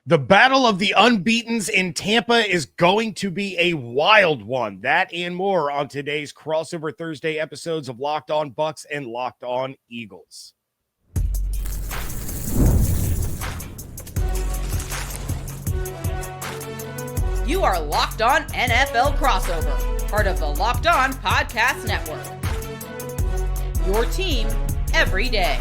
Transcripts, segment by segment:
The battle of the unbeatens in Tampa is going to be a wild one. That and more on today's Crossover Thursday episodes of Locked On Bucs and Locked On Eagles. You are Locked On NFL Crossover, part of the Locked On Podcast Network. Your team every day.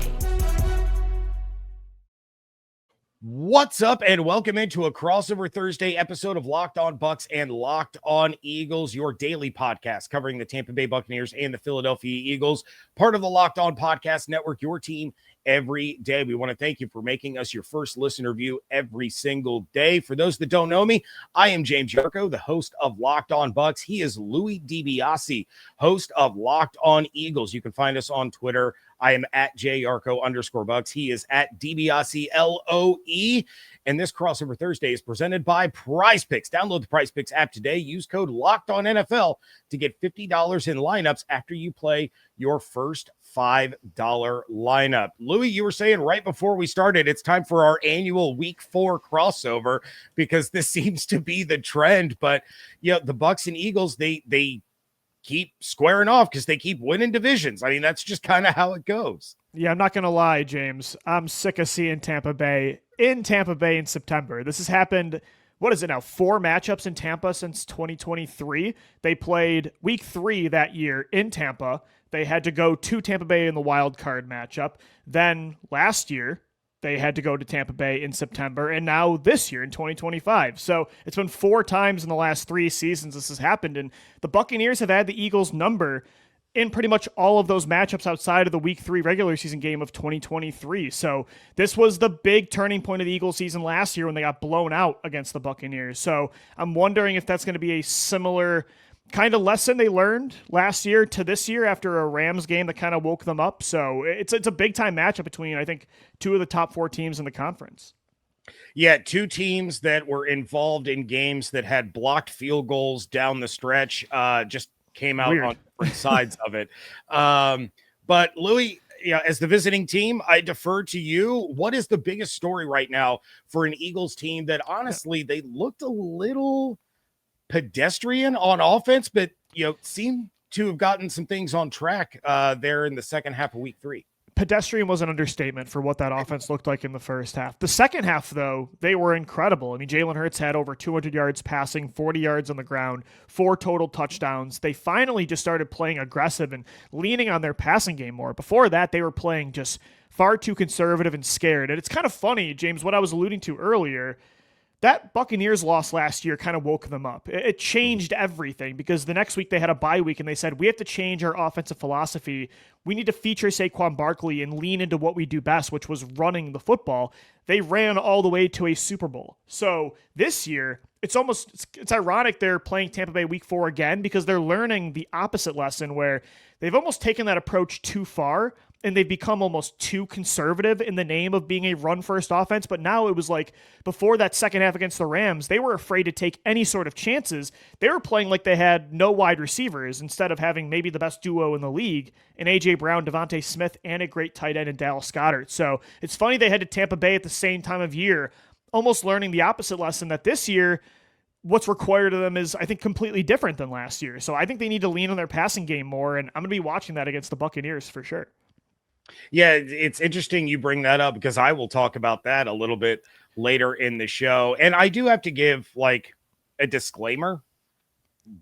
What's up, and welcome into a Crossover Thursday episode of Locked On Bucs and Locked On Eagles, your daily podcast covering the Tampa Bay Buccaneers and the Philadelphia Eagles, part of the Locked On Podcast Network, your team every day. We want to thank you for making us your first listener view every single day. For those that don't know me, I am James Yarcho, the host of Locked On Bucs. He is Louis DiBiase, host of Locked On Eagles. You can find us on Twitter. I am at JYarcho_Bucs. He is at DiBiase LOE. And this Crossover Thursday is presented by Prize Picks. Download the Prize Picks app today. Use code LOCKEDONNFL to get $50 in lineups after you play your first $5 lineup. Louis, you were saying right before we started, it's time for our annual Week 4 crossover because this seems to be the trend. But, yeah, the Bucs and Eagles, they keep squaring off because they keep winning divisions. I mean, that's just kind of how it goes. Yeah, I'm not going to lie, James. I'm sick of seeing Tampa Bay in September. This has happened, what is it now, 4 matchups in Tampa since 2023. They played week 3 that year in Tampa. They had to go to Tampa Bay in the wild card matchup. Then last year, they had to go to Tampa Bay in September, and now this year in 2025. So it's been 4 times in the last 3 seasons this has happened, and the Buccaneers have had the Eagles' number in pretty much all of those matchups outside of the Week 3 regular season game of 2023. So this was the big turning point of the Eagles season last year when they got blown out against the Buccaneers. So I'm wondering if that's going to be a similar kind of lesson they learned last year to this year after a Rams game that kind of woke them up. So it's a big-time matchup between, I think, 2 of the top 4 teams in the conference. Yeah, 2 teams that were involved in games that had blocked field goals down the stretch, just came out on different sides of it. But Louis, as the visiting team, I defer to you. What is the biggest story right now for an Eagles team that honestly, they looked a little pedestrian on offense, but seem to have gotten some things on track there in the second half of week 3. Pedestrian was an understatement for what that offense looked like in the first half. The second half, though, they were incredible. I mean, Jalen Hurts had over 200 yards passing, 40 yards on the ground, 4 total touchdowns. They finally just started playing aggressive and leaning on their passing game more. Before that, they were playing just far too conservative and scared. And it's kind of funny, James, what I was alluding to earlier. That Buccaneers loss last year kind of woke them up. It changed everything because the next week they had a bye week and they said, we have to change our offensive philosophy. We need to feature Saquon Barkley and lean into what we do best, which was running the football. They ran all the way to a Super Bowl. So this year, it's ironic they're playing Tampa Bay week 4 again because they're learning the opposite lesson where they've almost taken that approach too far and they've become almost too conservative in the name of being a run-first offense. But now it was like before that second half against the Rams, they were afraid to take any sort of chances. They were playing like they had no wide receivers instead of having maybe the best duo in the league in A.J. Brown, Devontae Smith, and a great tight end in Dallas Goedert. So it's funny they head to Tampa Bay at the same time of year, almost learning the opposite lesson that this year what's required of them is, I think, completely different than last year. So I think they need to lean on their passing game more, and I'm going to be watching that against the Buccaneers for sure. Yeah, it's interesting you bring that up because I will talk about that a little bit later in the show. And I do have to give like a disclaimer.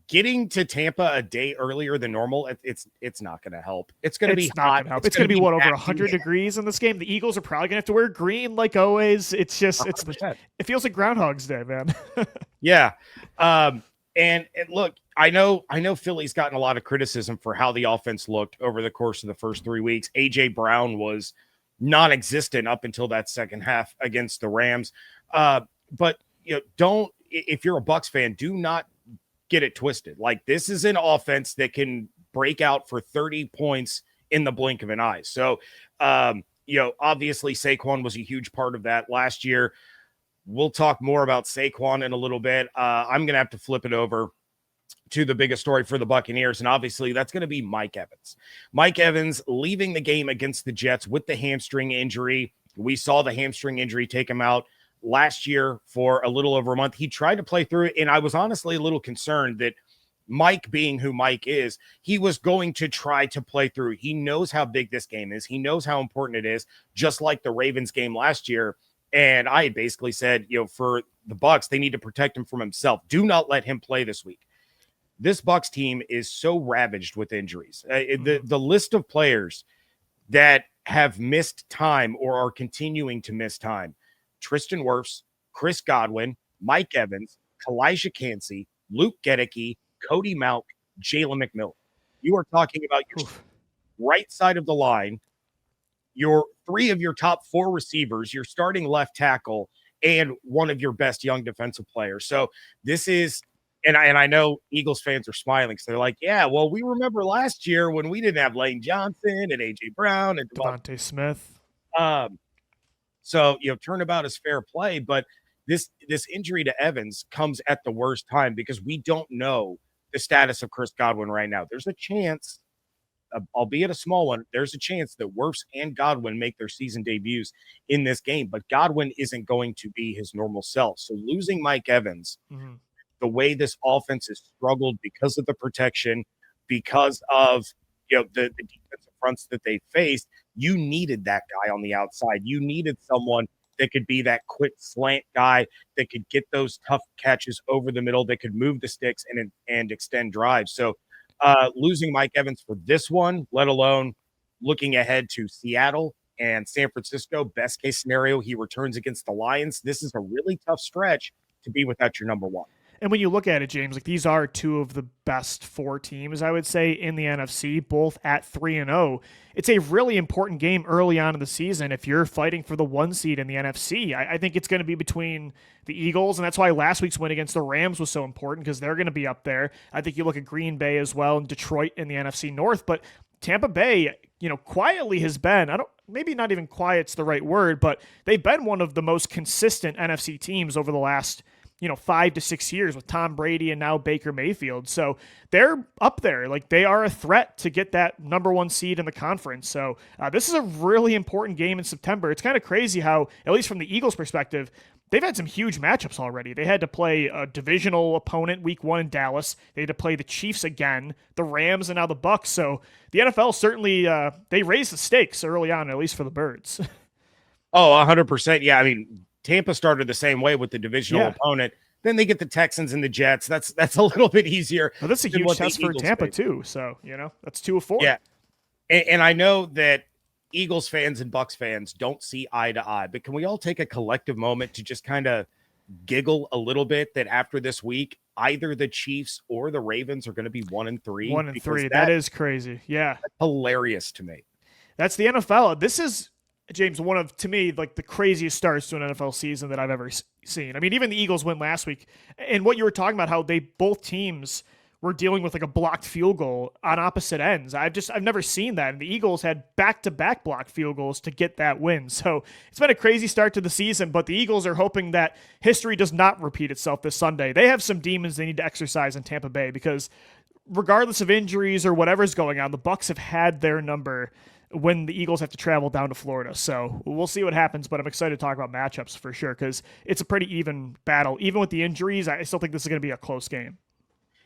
Getting to Tampa a day earlier than normal, it's not going to help. It's going to be hot. It's going to be what, over 100 degrees in this game? The Eagles are probably going to have to wear green like always. It's just, it feels like Groundhog's Day, man. Yeah. And look, I know Philly's gotten a lot of criticism for how the offense looked over the course of the first 3 weeks. A.J. Brown was non-existent up until that second half against the Rams. But if you're a Bucs fan, do not get it twisted. Like, this is an offense that can break out for 30 points in the blink of an eye. So, obviously Saquon was a huge part of that last year. We'll talk more about Saquon in a little bit. I'm going to have to flip it over to the biggest story for the Buccaneers, and obviously that's going to be Mike Evans. Mike Evans leaving the game against the Jets with the hamstring injury. We saw the hamstring injury take him out last year for a little over a month. He tried to play through it, and I was honestly a little concerned that Mike, being who Mike is, he was going to try to play through. He knows how big this game is. He knows how important it is, just like the Ravens game last year. And I basically said, for the Bucs, they need to protect him from himself. Do not let him play this week. This Bucs team is so ravaged with injuries. The list of players that have missed time or are continuing to miss time: Tristan Wirfs, Chris Godwin, Mike Evans, Kalijah Kancey, Luke Gedeke, Cody Mauch, Jalen McMillan. You are talking about your right side of the line, your three of your top four receivers, your starting left tackle, and one of your best young defensive players. So this is, and I know Eagles fans are smiling. So they're like, yeah, well, we remember last year when we didn't have Lane Johnson and A.J. Brown and Devontae Smith. So, turnabout is fair play, but this injury to Evans comes at the worst time because we don't know the status of Chris Godwin right now. There's a chance, albeit a small one, there's a chance that Wirfs and Godwin make their season debuts in this game, but Godwin isn't going to be his normal self. So losing Mike Evans, the way this offense has struggled because of the protection, because of the defensive fronts that they faced, you needed that guy on the outside. You needed someone that could be that quick slant guy that could get those tough catches over the middle, that could move the sticks and extend drives. So losing Mike Evans for this one, let alone looking ahead to Seattle and San Francisco, best case scenario, he returns against the Lions. This is a really tough stretch to be without your number one. And when you look at it, James, like these are two of the best four teams, I would say, in the NFC, both at 3-0. It's a really important game early on in the season if you're fighting for the 1 seed in the NFC. I think it's going to be between the Eagles, and that's why last week's win against the Rams was so important because they're going to be up there. I think you look at Green Bay as well and Detroit in the NFC North, but Tampa Bay, quietly has been, maybe not even quiet's the right word, but they've been one of the most consistent NFC teams over the last 5 to 6 years with Tom Brady and now Baker Mayfield. So they're up there. Like they are a threat to get that number 1 seed in the conference. So this is a really important game in September. It's kind of crazy how, at least from the Eagles perspective, they've had some huge matchups already. They had to play a divisional opponent week 1 in Dallas. They had to play the Chiefs again, the Rams, and now the Bucs. So the NFL certainly, they raised the stakes early on, at least for the Birds. Oh, 100%. Yeah. I mean, Tampa started the same way with the divisional opponent. Then they get the Texans and the Jets. That's a little bit easier. Well, that's a huge test for Tampa too. So, that's 2 of 4. Yeah. And I know that Eagles fans and Bucs fans don't see eye to eye, but can we all take a collective moment to just kind of giggle a little bit that after this week, either the Chiefs or the Ravens are going to be 1-3? 1-3. That is crazy. Yeah. That's hilarious to me. That's the NFL. This is, James, one of, to me, like the craziest starts to an NFL season that I've ever seen. I mean, even the Eagles went last week. And what you were talking about, how both teams were dealing with like a blocked field goal on opposite ends. I've never seen that. And the Eagles had back-to-back blocked field goals to get that win. So it's been a crazy start to the season, but the Eagles are hoping that history does not repeat itself this Sunday. They have some demons they need to exercise in Tampa Bay because regardless of injuries or whatever's going on, the Bucs have had their number when the Eagles have to travel down to Florida. So we'll see what happens, but I'm excited to talk about matchups for sure because it's a pretty even battle. Even with the injuries, I still think this is going to be a close game.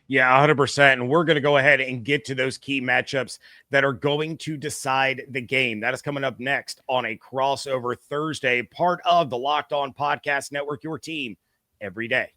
Yeah, 100%. And we're going to go ahead and get to those key matchups that are going to decide the game. That is coming up next on a crossover Thursday, part of the Locked On Podcast Network, your team every day.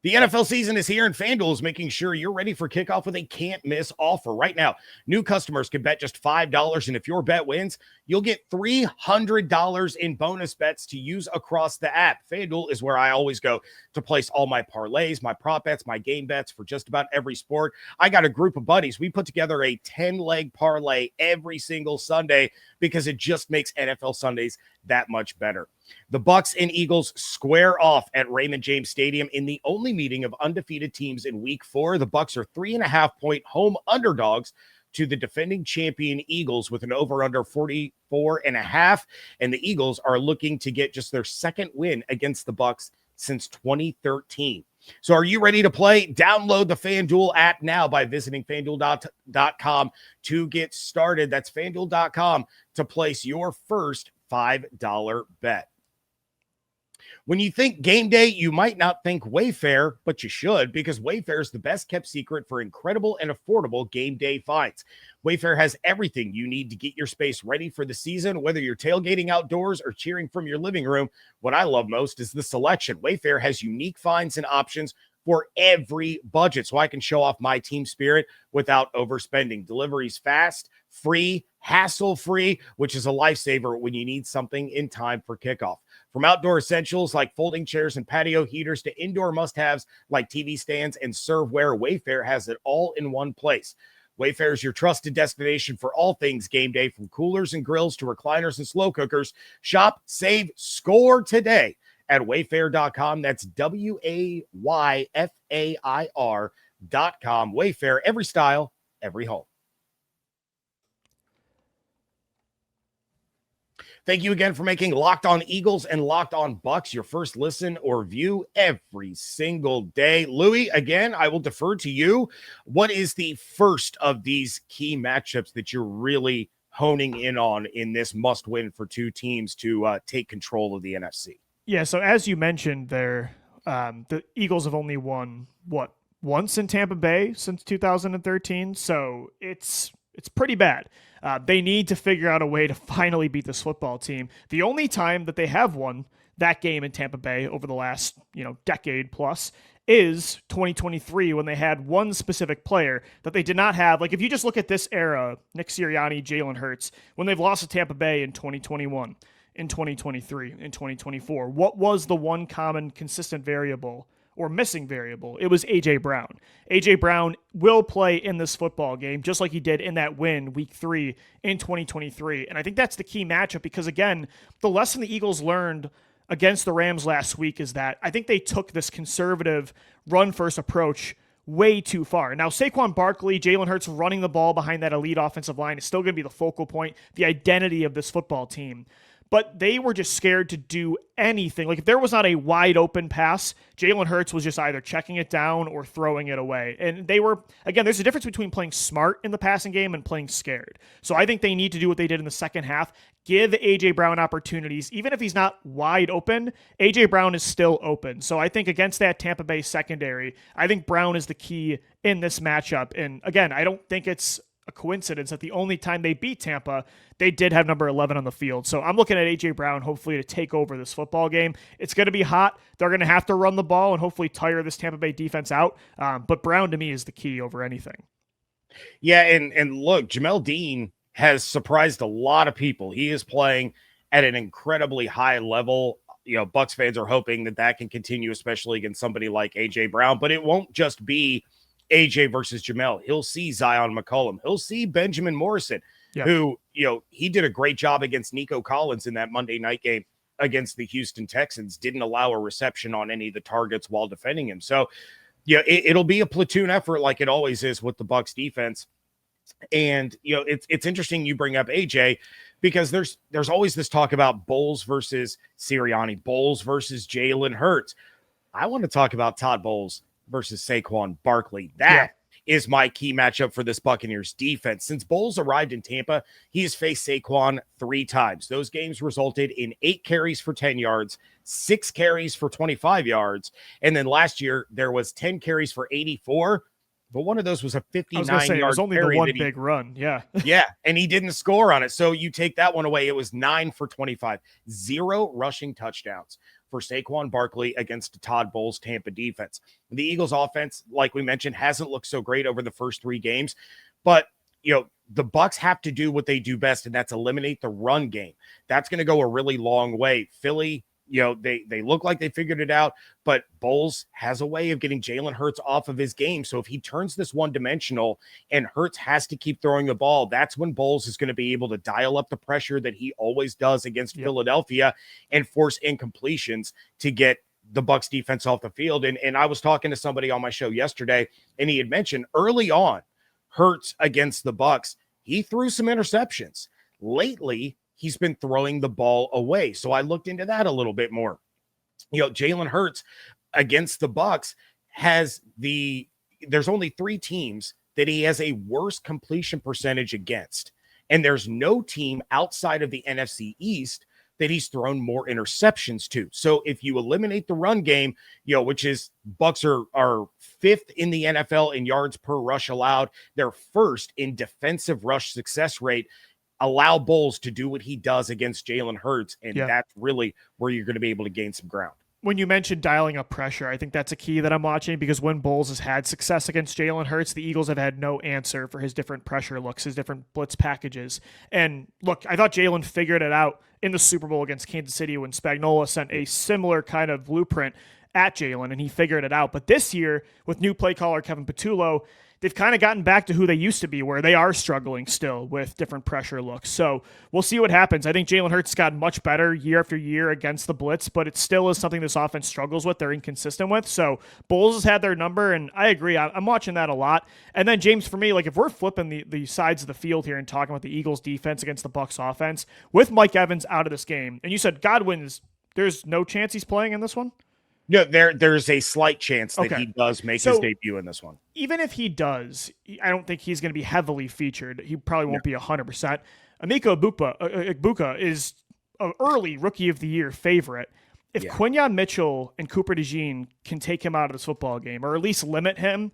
The NFL season is here, and FanDuel is making sure you're ready for kickoff with a can't-miss offer. Right now, new customers can bet just $5, and if your bet wins, you'll get $300 in bonus bets to use across the app. FanDuel is where I always go to place all my parlays, my prop bets, my game bets for just about every sport. I got a group of buddies. We put together a 10-leg parlay every single Sunday because it just makes NFL Sundays that much better. The Bucs and Eagles square off at Raymond James Stadium in the only meeting of undefeated teams in week 4. The Bucs are 3.5-point home underdogs to the defending champion Eagles with an over-under 44.5. And the Eagles are looking to get just their second win against the Bucs since 2013. So are you ready to play? Download the FanDuel app now by visiting FanDuel.com to get started. That's FanDuel.com to place your first $5 bet. When you think game day, you might not think Wayfair, but you should, because Wayfair is the best kept secret for incredible and affordable game day finds. Wayfair has everything you need to get your space ready for the season, whether you're tailgating outdoors or cheering from your living room. What I love most is the selection. Wayfair has unique finds and options for every budget, so I can show off my team spirit without overspending. Deliveries fast, free, hassle-free, which is a lifesaver when you need something in time for kickoff. From outdoor essentials like folding chairs and patio heaters to indoor must-haves like TV stands and serveware, Wayfair has it all in one place. Wayfair is your trusted destination for all things game day, from coolers and grills to recliners and slow cookers. Shop, save, score today at Wayfair.com. That's Wayfair.com. Wayfair, every style, every home. Thank you again for making Locked On Eagles and Locked On Bucs your first listen or view every single day. Louis, again, I will defer to you. What is the first of these key matchups that you're really honing in on in this must-win for two teams to take control of the NFC? Yeah, so as you mentioned there, the Eagles have only won, once in Tampa Bay since 2013, so it's pretty bad. They need to figure out a way to finally beat this football team. The only time that they have won that game in Tampa Bay over the last, decade plus is 2023, when they had one specific player that they did not have. Like, if you just look at this era, Nick Sirianni, Jalen Hurts, when they've lost to Tampa Bay in 2021, in 2023, in 2024, what was the one common consistent variable or missing variable? It was A.J. Brown. A.J. Brown will play in this football game, just like he did in that win week 3 in 2023. And I think that's the key matchup, because, again, the lesson the Eagles learned against the Rams last week is that I think they took this conservative run-first approach way too far. Now, Saquon Barkley, Jalen Hurts running the ball behind that elite offensive line is still going to be the focal point, the identity of this football team. But they were just scared to do anything. Like, if there was not a wide open pass, Jalen Hurts was just either checking it down or throwing it away. And they were, again, there's a difference between playing smart in the passing game and playing scared. So I think they need to do what they did in the second half. Give A.J. Brown opportunities. Even if he's not wide open, A.J. Brown is still open. So I think against that Tampa Bay secondary, I think Brown is the key in this matchup. And again, I don't think it's a coincidence that the only time they beat Tampa, they did have number 11 on the field. So I'm looking at A.J. Brown hopefully to take over this football game. It's going to be hot. They're going to have to run the ball and hopefully tire this Tampa Bay defense out. But Brown, to me, is the key over anything. Yeah, and look, Jamel Dean has surprised a lot of people. He is playing at an incredibly high level. Bucs fans are hoping that can continue, especially against somebody like A.J. Brown. But it won't just be AJ versus Jamel. He'll see Zion McCollum. He'll see Benjamin Morrison, who, he did a great job against Nico Collins in that Monday night game against the Houston Texans, didn't allow a reception on any of the targets while defending him. So, it'll be a platoon effort like it always is with the Bucs defense. And, it's interesting you bring up AJ, because there's always this talk about Bowles versus Sirianni, Bowles versus Jalen Hurts. I want to talk about Todd Bowles versus Saquon Barkley. That is my key matchup for this Buccaneers defense. Since Bowles arrived in Tampa, he has faced Saquon 3 times. Those games resulted in 8 carries for 10 yards, 6 carries for 25 yards. And then last year, there was 10 carries for 84, but one of those was a 59-yard carry. It was only the one big run. Yeah. Yeah, and he didn't score on it. So you take that one away, it was 9 for 25. 0 rushing touchdowns for Saquon Barkley against the Todd Bowles Tampa defense. The Eagles offense, like we mentioned, hasn't looked so great over the first 3 games, but the Bucs have to do what they do best, and that's eliminate the run game. That's going to go a really long way. Philly, they look like they figured it out, but Bowles has a way of getting Jalen Hurts off of his game. So if he turns this one-dimensional and Hurts has to keep throwing the ball, that's when Bowles is going to be able to dial up the pressure that he always does against Philadelphia and force incompletions to get the Bucs defense off the field. And I was talking to somebody on my show yesterday, and he had mentioned early on, Hurts against the Bucs, he threw some interceptions. Lately, he's been throwing the ball away. So I looked into that a little bit more. Jalen Hurts against the Bucs, there's only 3 teams that he has a worse completion percentage against. And there's no team outside of the NFC East that he's thrown more interceptions to. So if you eliminate the run game, which is Bucks are 5th in the NFL in yards per rush allowed, they're 1st in defensive rush success rate. Allow Bowles to do what he does against Jalen Hurts, and that's really where you're going to be able to gain some ground. When you mentioned dialing up pressure, I think that's a key that I'm watching, because when Bowles has had success against Jalen Hurts, the Eagles have had no answer for his different pressure looks, his different blitz packages. And look, I thought Jalen figured it out in the Super Bowl against Kansas City when Spagnuolo sent a similar kind of blueprint at Jalen, and he figured it out. But this year, with new play caller Kevin Patullo, they've kind of gotten back to who they used to be, where they are struggling still with different pressure looks. So we'll see what happens. I think Jalen Hurts got much better year after year against the blitz, but it still is something this offense struggles with. They're inconsistent with. So Bowles has had their number, and I agree. I'm watching that a lot. And then, James, for me, like, if we're flipping the sides of the field here and talking about the Eagles defense against the Bucs offense, with Mike Evans out of this game, and you said there's no chance he's playing in this one? No, there's a slight chance that he does make his debut in this one. Even if he does, I don't think he's going to be heavily featured. He probably won't be 100%. Emeka Egbuka is an early Rookie of the Year favorite. If Quinyon Mitchell and Cooper DeJean can take him out of this football game, or at least limit him,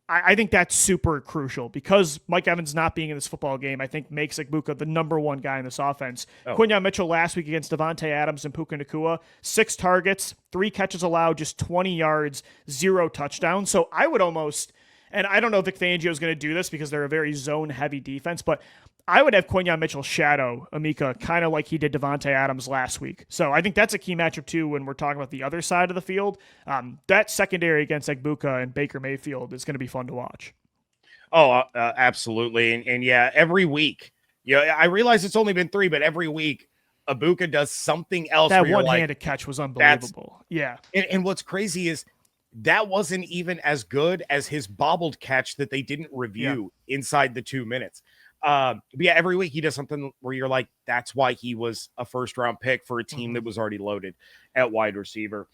I think that's super crucial, because Mike Evans not being in this football game, I think, makes Egbuka the number 1 guy in this offense. Quinyon Mitchell last week against Devontae Adams and Puka Nacua, 6 targets, 3 catches allowed, just 20 yards, 0 touchdowns. So I would almost, and I don't know if Vic Fangio is going to do this because they're a very zone-heavy defense, but I would have Quinyon Mitchell shadow Emeka, kind of like he did Devontae Adams last week. So I think that's a key matchup, too, when we're talking about the other side of the field. That secondary against Egbuka and Baker Mayfield is going to be fun to watch. Oh, absolutely. And every week, I realize it's only been 3, but every week, Egbuka does something else. That one-handed catch was unbelievable. And what's crazy is that wasn't even as good as his bobbled catch that they didn't review inside the 2 minutes. But every week he does something where you're like, that's why he was a 1st-round pick for a team that was already loaded at wide receiver.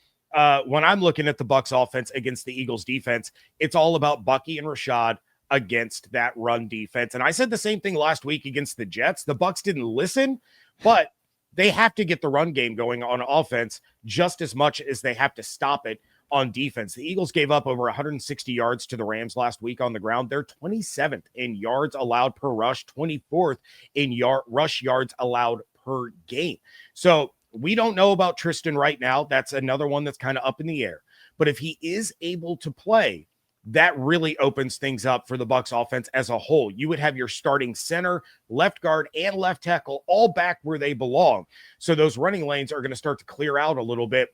When I'm looking at the Bucs offense against the Eagles defense, it's all about Bucky and Rashad against that run defense. And I said the same thing last week against the Jets. The Bucs didn't listen, but they have to get the run game going on offense just as much as they have to stop it on defense. The Eagles gave up over 160 yards to the Rams last week on the ground. They're 27th in yards allowed per rush, 24th in rush yards allowed per game. So we don't know about Tristan right now. That's another one that's kind of up in the air. But if he is able to play, that really opens things up for the Bucs offense as a whole. You would have your starting center, left guard, and left tackle all back where they belong. So those running lanes are going to start to clear out a little bit.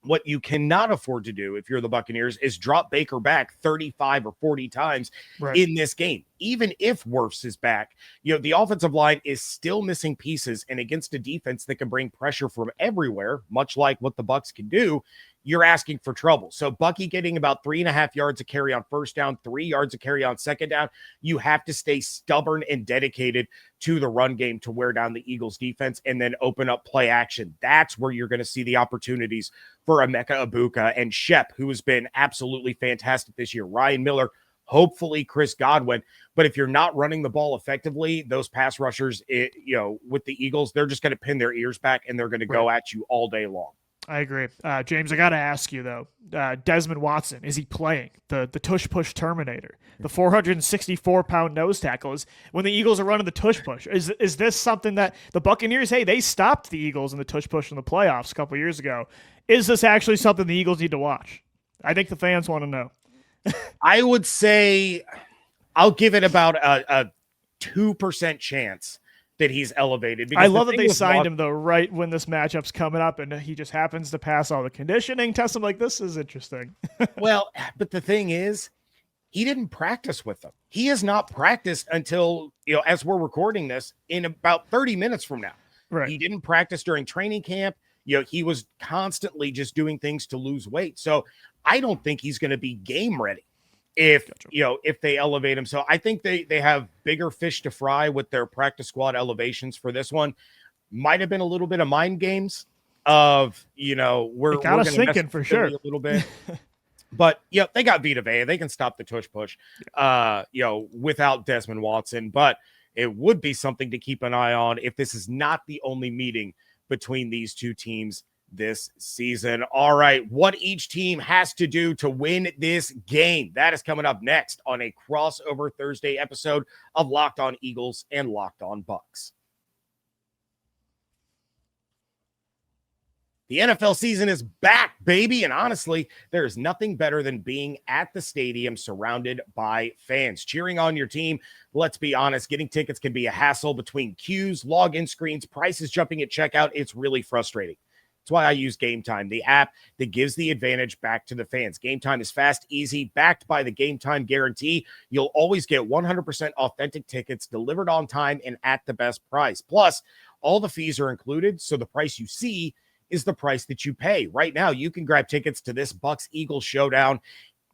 What you cannot afford to do if you're the Buccaneers is drop Baker back 35 or 40 times in this game. Even if Wirfs is back, the offensive line is still missing pieces, and against a defense that can bring pressure from everywhere, much like what the Bucs can do, you're asking for trouble. So Bucky getting about 3.5 yards a carry on 1st down, 3 yards a carry on 2nd down. You have to stay stubborn and dedicated to the run game to wear down the Eagles defense and then open up play action. That's where you're going to see the opportunities for Emeka Egbuka and Shep, who has been absolutely fantastic this year. Ryan Miller, hopefully Chris Godwin. But if you're not running the ball effectively, those pass rushers, with the Eagles, they're just going to pin their ears back and they're going to go at you all day long. I agree. James, I got to ask you, though, Desmond Watson, is he playing? The tush-push Terminator, the 464-pound nose tackles. When the Eagles are running the tush-push, is this something that the Buccaneers, they stopped the Eagles in the tush-push in the playoffs a couple years ago. Is this actually something the Eagles need to watch? I think the fans want to know. I would say I'll give it about a 2% chance that he's elevated. I love that they signed him, though, right when this matchup's coming up, and he just happens to pass all the conditioning tests. I'm like, this is interesting. Well, but the thing is, he didn't practice with them. He has not practiced until, as we're recording this, in about 30 minutes from now. Right. He didn't practice during training camp. He was constantly just doing things to lose weight. So I don't think he's going to be game ready if they elevate him. So I think they have bigger fish to fry with their practice squad elevations for this one. Might have been a little bit of mind games of, we're got us thinking for sure a little bit. But, they got Vita Vea. They can stop the tush push, without Desmond Watson. But it would be something to keep an eye on if this is not the only meeting between these two teams this season. All right, what each team has to do to win this game. That is coming up next on a crossover Thursday episode of Locked On Eagles and Locked On Bucs. The NFL season is back, baby. And honestly, there is nothing better than being at the stadium surrounded by fans cheering on your team. Let's be honest, getting tickets can be a hassle between queues, login screens, prices jumping at checkout. It's really frustrating. That's why I use Game Time, the app that gives the advantage back to the fans. Game Time is fast, easy, backed by the Game Time guarantee. You'll always get 100% authentic tickets delivered on time and at the best price. Plus, all the fees are included, so the price you see is the price that you pay. Right now, you can grab tickets to this Bucs-Eagles showdown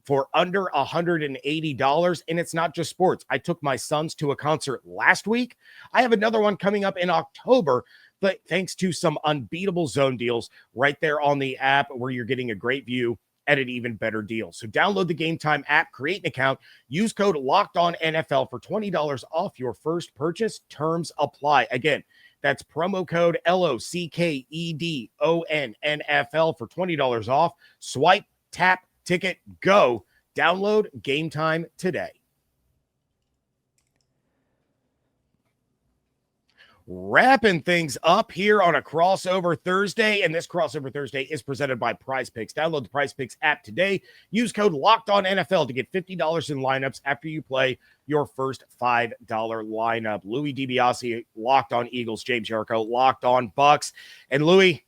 for under $180, and it's not just sports. I took my sons to a concert last week. I have another one coming up in October, but thanks to some unbeatable zone deals right there on the app where you're getting a great view at an even better deal. So download the Game Time app, create an account, use code LOCKEDONNFL for $20 off your first purchase. Terms apply. Again, that's promo code LOCKEDONNFL for $20 off. Swipe, tap, ticket, go. Download Game Time today. Wrapping things up here on a crossover Thursday, and this crossover Thursday is presented by Prize Picks. Download the Prize Picks app today. Use code LOCKEDONNFL to get $50 in lineups after you play your first $5 lineup. Louis DiBiase, Locked On Eagles. James Yarcho, Locked On Bucs. And Louis,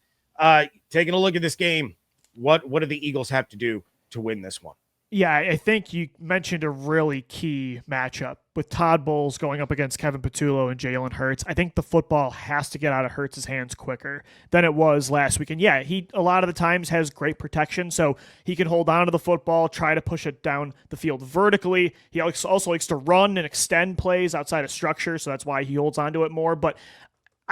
taking a look at this game, what do the Eagles have to do to win this one? Yeah, I think you mentioned a really key matchup with Todd Bowles going up against Kevin Patullo and Jalen Hurts. I think the football has to get out of Hurts' hands quicker than it was last week. And yeah, he a lot of the times has great protection, so he can hold on to the football, try to push it down the field vertically. He also likes to run and extend plays outside of structure, so that's why he holds on to it more. But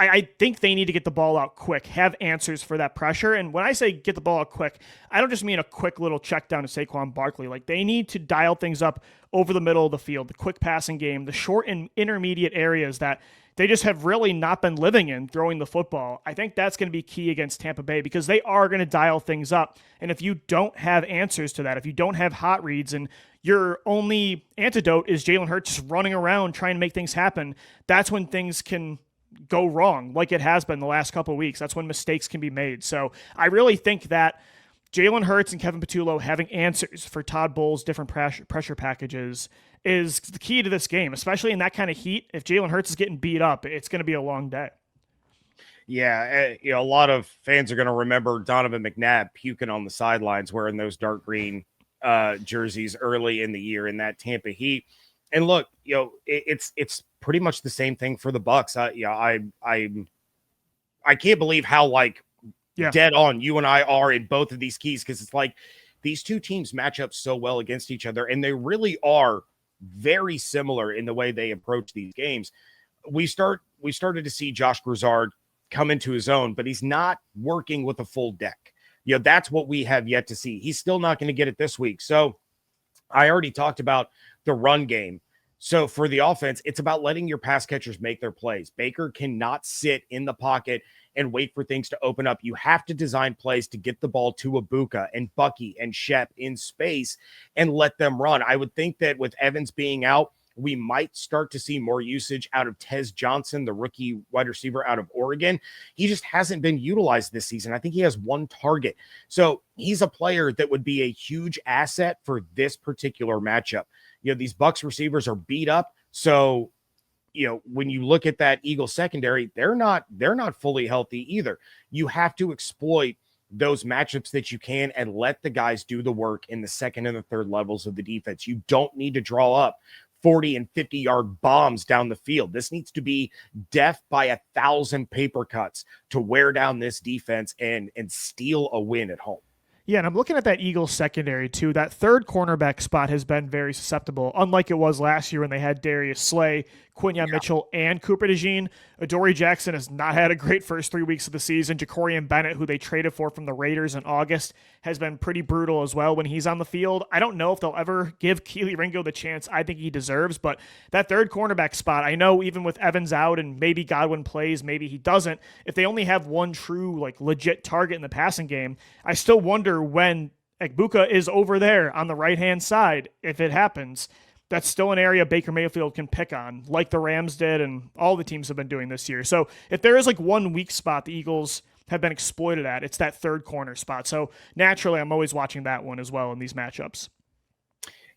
I think they need to get the ball out quick, have answers for that pressure. And when I say get the ball out quick, I don't just mean a quick little check down to Saquon Barkley. Like, they need to dial things up over the middle of the field, the quick passing game, the short and intermediate areas that they just have really not been living in throwing the football. I think that's going to be key against Tampa Bay because they are going to dial things up. And if you don't have answers to that, if you don't have hot reads and your only antidote is Jalen Hurts just running around trying to make things happen, that's when things can go wrong like it has been the last couple of weeks. That's when mistakes can be made. So I really think that Jalen Hurts and Kevin Patullo having answers for Todd Bowles' different pressure packages is the key to this game, especially in that kind of heat. If Jalen Hurts is getting beat up, it's going to be a long day. Yeah, a lot of fans are going to remember Donovan McNabb puking on the sidelines wearing those dark green jerseys early in the year in that Tampa Heat. And look, it's pretty much the same thing for the Bucs. I can't believe how dead on you and I are in both of these keys, because it's like these two teams match up so well against each other, and they really are very similar in the way they approach these games. We started to see Josh Grizzard come into his own, but he's not working with a full deck. That's what we have yet to see. He's still not going to get it this week. So I already talked about the run game. So for the offense, it's about letting your pass catchers make their plays. Baker cannot sit in the pocket and wait for things to open up. You have to design plays to get the ball to Ibuka and Bucky and Shep in space and let them run. I would think that with Evans being out, we might start to see more usage out of Tez Johnson, the rookie wide receiver out of Oregon. He just hasn't been utilized this season. I think he has one target. So he's a player that would be a huge asset for this particular matchup. These Bucs receivers are beat up. So, when you look at that Eagles secondary, they're not fully healthy either. You have to exploit those matchups that you can and let the guys do the work in the second and the third levels of the defense. You don't need to draw up 40 and 50-yard bombs down the field. This needs to be death by 1,000 paper cuts to wear down this defense and steal a win at home. Yeah, and I'm looking at that Eagles secondary too. That third cornerback spot has been very susceptible, unlike it was last year when they had Darius Slay, Quinyon Mitchell and Cooper DeJean. Adoree Jackson has not had a great first 3 weeks of the season. Jacorian Bennett, who they traded for from the Raiders in August, has been pretty brutal as well when he's on the field. I don't know if they'll ever give Keely Ringo the chance I think he deserves, but that third cornerback spot, I know even with Evans out and maybe Godwin plays, maybe he doesn't, if they only have one true, like, legit target in the passing game, I still wonder when Egbuka is over there on the right-hand side, if it happens. That's still an area Baker Mayfield can pick on, like the Rams did and all the teams have been doing this year. So if there is like one weak spot the Eagles have been exploited at, it's that third corner spot. So naturally, I'm always watching that one as well in these matchups.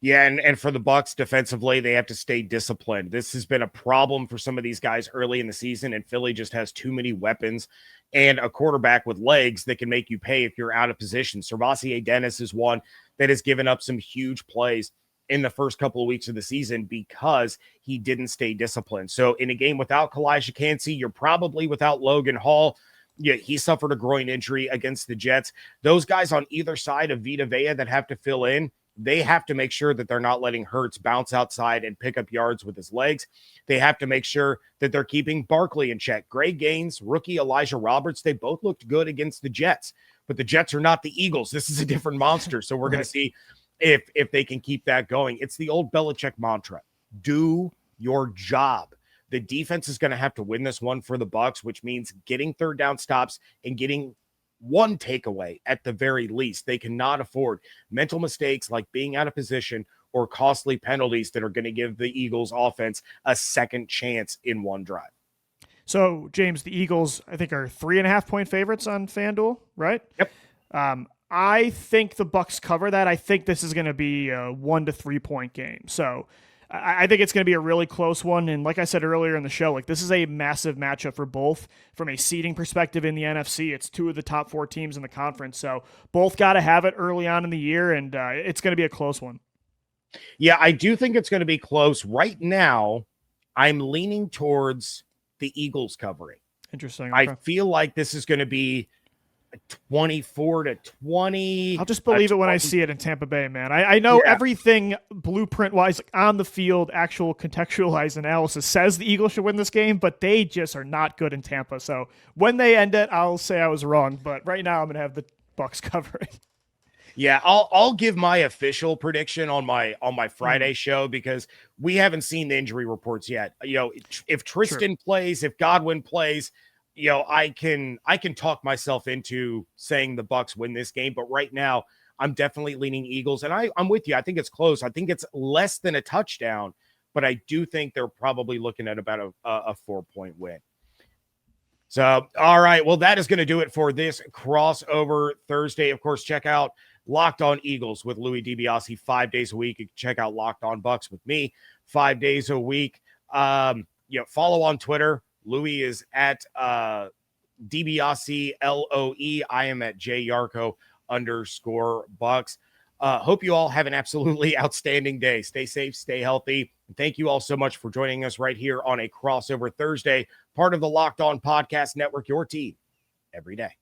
Yeah, and for the Bucs defensively, they have to stay disciplined. This has been a problem for some of these guys early in the season, and Philly just has too many weapons and a quarterback with legs that can make you pay if you're out of position. Servassier Dennis is one that has given up some huge plays in the first couple of weeks of the season because he didn't stay disciplined. So in a game without Kalijah Kancey, you're probably without Logan Hall. Yeah, he suffered a groin injury against the Jets. Those guys on either side of Vita Vea that have to fill in, they have to make sure that they're not letting Hurts bounce outside and pick up yards with his legs. They have to make sure that they're keeping Barkley in check. Greg Gaines, rookie Elijah Roberts, they both looked good against the Jets, but the Jets are not the Eagles. This is a different monster. So we're going to see if they can keep that going. It's the old Belichick mantra. Do your job. The defense is going to have to win this one for the Bucs, which means getting third down stops and getting one takeaway at the very least. They cannot afford mental mistakes like being out of position or costly penalties that are going to give the Eagles offense a second chance in one drive. So, James, the Eagles, I think, are 3.5-point favorites on FanDuel, right? Yep. I think the Bucs cover that. I think this is going to be a 1 to 3 point game. So I think it's going to be a really close one. And like I said earlier in the show, like, this is a massive matchup for both from a seeding perspective in the NFC. It's two of the top 4 teams in the conference. So both got to have it early on in the year, and it's going to be a close one. Yeah, I do think it's going to be close. Right now, I'm leaning towards the Eagles covering. Interesting. Okay. I feel like this is going to be 24-20. I'll just believe it when I see it in Tampa Bay, man. I know everything blueprint-wise on the field, actual contextualized analysis says the Eagles should win this game, but they just are not good in Tampa. So when they end it, I'll say I was wrong. But right now, I'm going to have the Bucs covering. Yeah, I'll give my official prediction on my Friday show because we haven't seen the injury reports yet. You know, if Tristan plays, if Godwin plays, you know, I can talk myself into saying the Bucs win this game, but right now I'm definitely leaning Eagles, and I'm with you. I think it's close. I think it's less than a touchdown, but I do think they're probably looking at about a 4-point win. So, all right, well, that is going to do it for this crossover Thursday. Of course, check out Locked On Eagles with Louis DiBiase 5 days a week. You can check out Locked On Bucs with me 5 days a week. Follow on Twitter. Louis is at DiBiase LOE. I am at JYarcho_Bucs. Hope you all have an absolutely outstanding day. Stay safe, stay healthy. And thank you all so much for joining us right here on a crossover Thursday, part of the Locked On Podcast Network, your team every day.